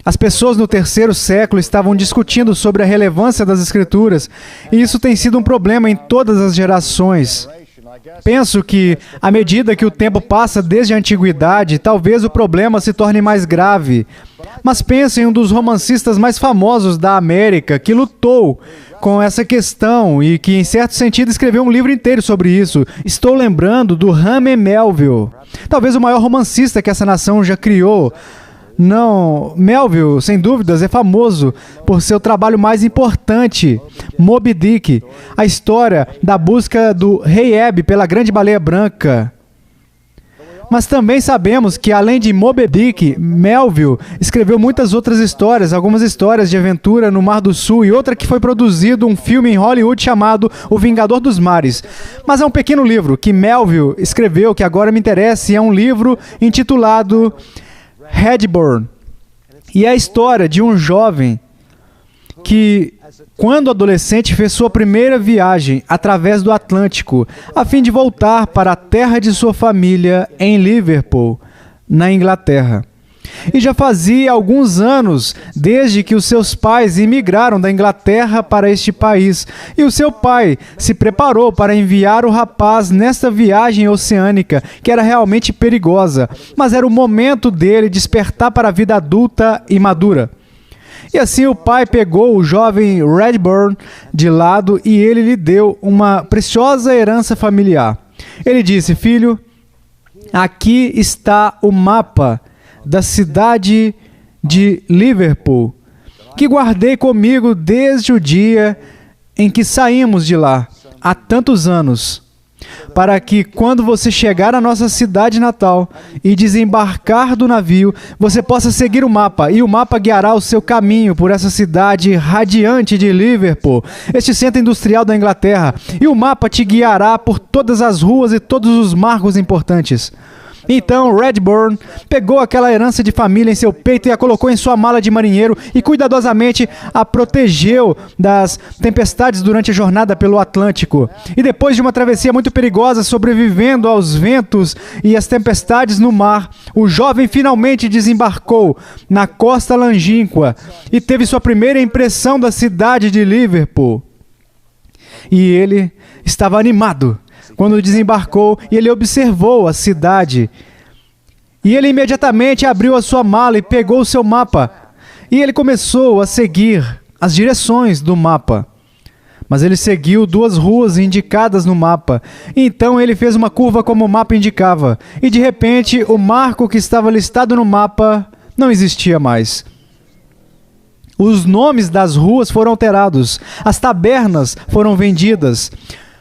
As pessoas no terceiro século estavam discutindo sobre a relevância das Escrituras, e isso tem sido um problema em todas as gerações. Penso que, à medida que o tempo passa desde a antiguidade, talvez o problema se torne mais grave. Mas pense em um dos romancistas mais famosos da América, que lutou com essa questão e que, em certo sentido, escreveu um livro inteiro sobre isso. Estou lembrando do Herman Melville, talvez o maior romancista que essa nação já criou. Não, Melville, sem dúvidas, é famoso por seu trabalho mais importante, Moby Dick, a história da busca do rei Ebb pela grande baleia branca. Mas também sabemos que, além de Moby Dick, Melville escreveu muitas outras histórias, algumas histórias de aventura no Mar do Sul e outra que foi produzido um filme em Hollywood chamado O Vingador dos Mares. Mas é um pequeno livro que Melville escreveu que agora me interessa e é um livro intitulado Redburn, e é a história de um jovem que, quando adolescente, fez sua primeira viagem através do Atlântico, a fim de voltar para a terra de sua família em Liverpool, na Inglaterra. E já fazia alguns anos desde que os seus pais imigraram da Inglaterra para este país, e o seu pai se preparou para enviar o rapaz nesta viagem oceânica, que era realmente perigosa, mas era o momento dele despertar para a vida adulta e madura. E assim o pai pegou o jovem Redburn de lado e ele lhe deu uma preciosa herança familiar. Ele disse: filho, aqui está o mapa da cidade de Liverpool, que guardei comigo desde o dia em que saímos de lá, há tantos anos, para que, quando você chegar à nossa cidade natal e desembarcar do navio, você possa seguir o mapa, e o mapa guiará o seu caminho por essa cidade radiante de Liverpool, este centro industrial da Inglaterra, e o mapa te guiará por todas as ruas e todos os marcos importantes. Então Redburn pegou aquela herança de família em seu peito e a colocou em sua mala de marinheiro e cuidadosamente a protegeu das tempestades durante a jornada pelo Atlântico. E depois de uma travessia muito perigosa, sobrevivendo aos ventos e às tempestades no mar, o jovem finalmente desembarcou na costa longínqua e teve sua primeira impressão da cidade de Liverpool. E ele estava animado quando desembarcou, e ele observou a cidade. E ele imediatamente abriu a sua mala e pegou o seu mapa. E ele começou a seguir as direções do mapa. Mas ele seguiu 2 ruas indicadas no mapa. Então ele fez uma curva como o mapa indicava. E de repente, o marco que estava listado no mapa não existia mais. Os nomes das ruas foram alterados. As tabernas foram vendidas.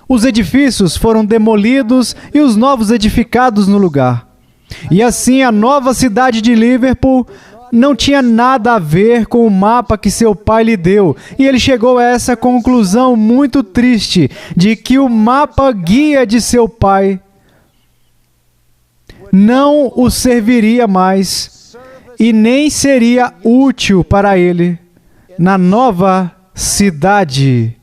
Os edifícios foram demolidos e os novos edificados no lugar. E assim a nova cidade de Liverpool não tinha nada a ver com o mapa que seu pai lhe deu. E ele chegou a essa conclusão muito triste, de que o mapa guia de seu pai não o serviria mais e nem seria útil para ele na nova cidade.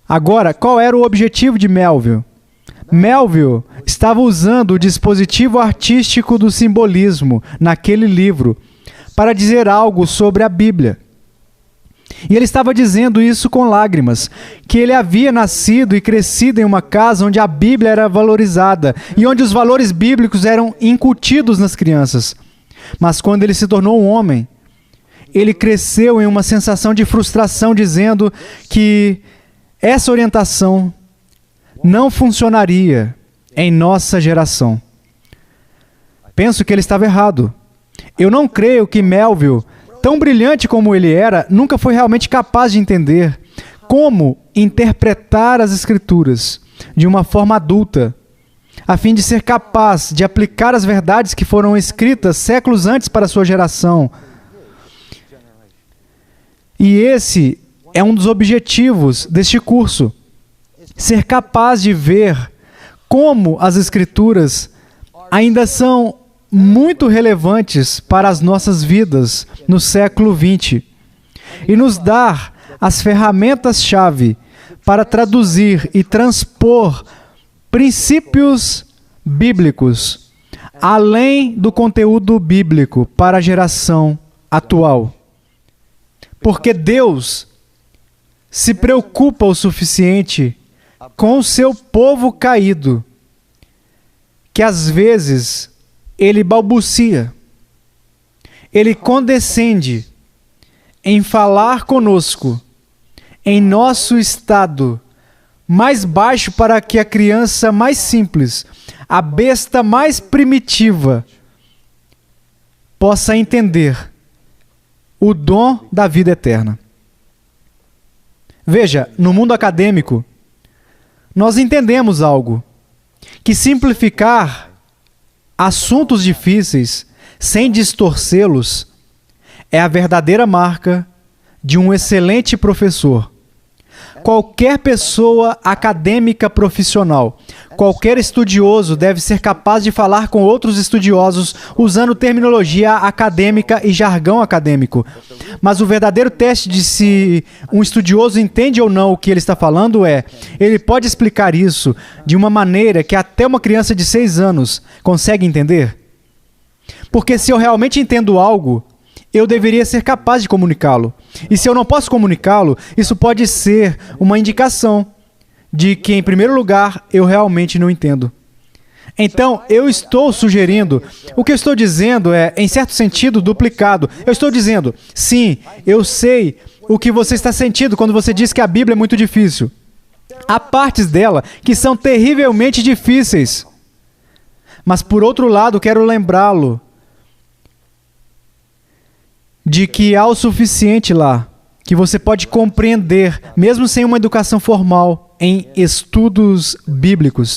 Agora, qual era o objetivo de Melville? Melville estava usando o dispositivo artístico do simbolismo naquele livro para dizer algo sobre a Bíblia. E ele estava dizendo isso com lágrimas, que ele havia nascido e crescido em uma casa onde a Bíblia era valorizada e onde os valores bíblicos eram incutidos nas crianças. Mas quando ele se tornou um homem, ele cresceu em uma sensação de frustração, dizendo que essa orientação não funcionaria em nossa geração. Penso que ele estava errado. Eu não creio que Melville, tão brilhante como ele era, nunca foi realmente capaz de entender como interpretar as Escrituras de uma forma adulta, a fim de ser capaz de aplicar as verdades que foram escritas séculos antes para a sua geração. E esse é um dos objetivos deste curso, ser capaz de ver como as Escrituras ainda são muito relevantes para as nossas vidas no século XX e nos dar as ferramentas-chave para traduzir e transpor princípios bíblicos além do conteúdo bíblico para a geração atual. Porque Deus se preocupa o suficiente com o seu povo caído, que às vezes ele balbucia, ele condescende em falar conosco em nosso estado mais baixo para que a criança mais simples, a besta mais primitiva, possa entender o dom da vida eterna. Veja, no mundo acadêmico, nós entendemos algo, que simplificar assuntos difíceis sem distorcê-los é a verdadeira marca de um excelente professor. Qualquer pessoa acadêmica profissional, qualquer estudioso deve ser capaz de falar com outros estudiosos usando terminologia acadêmica e jargão acadêmico. Mas o verdadeiro teste de se um estudioso entende ou não o que ele está falando é, ele pode explicar isso de uma maneira que até uma criança de 6 anos consegue entender? Porque se eu realmente entendo algo, eu deveria ser capaz de comunicá-lo. E se eu não posso comunicá-lo, isso pode ser uma indicação de que, em primeiro lugar, eu realmente não entendo. Então, eu estou sugerindo, o que eu estou dizendo é, em certo sentido, duplicado. Eu estou dizendo, sim, eu sei o que você está sentindo quando você diz que a Bíblia é muito difícil. Há partes dela que são terrivelmente difíceis. Mas, por outro lado, quero lembrá-lo de que há o suficiente lá, que você pode compreender, mesmo sem uma educação formal, em estudos bíblicos.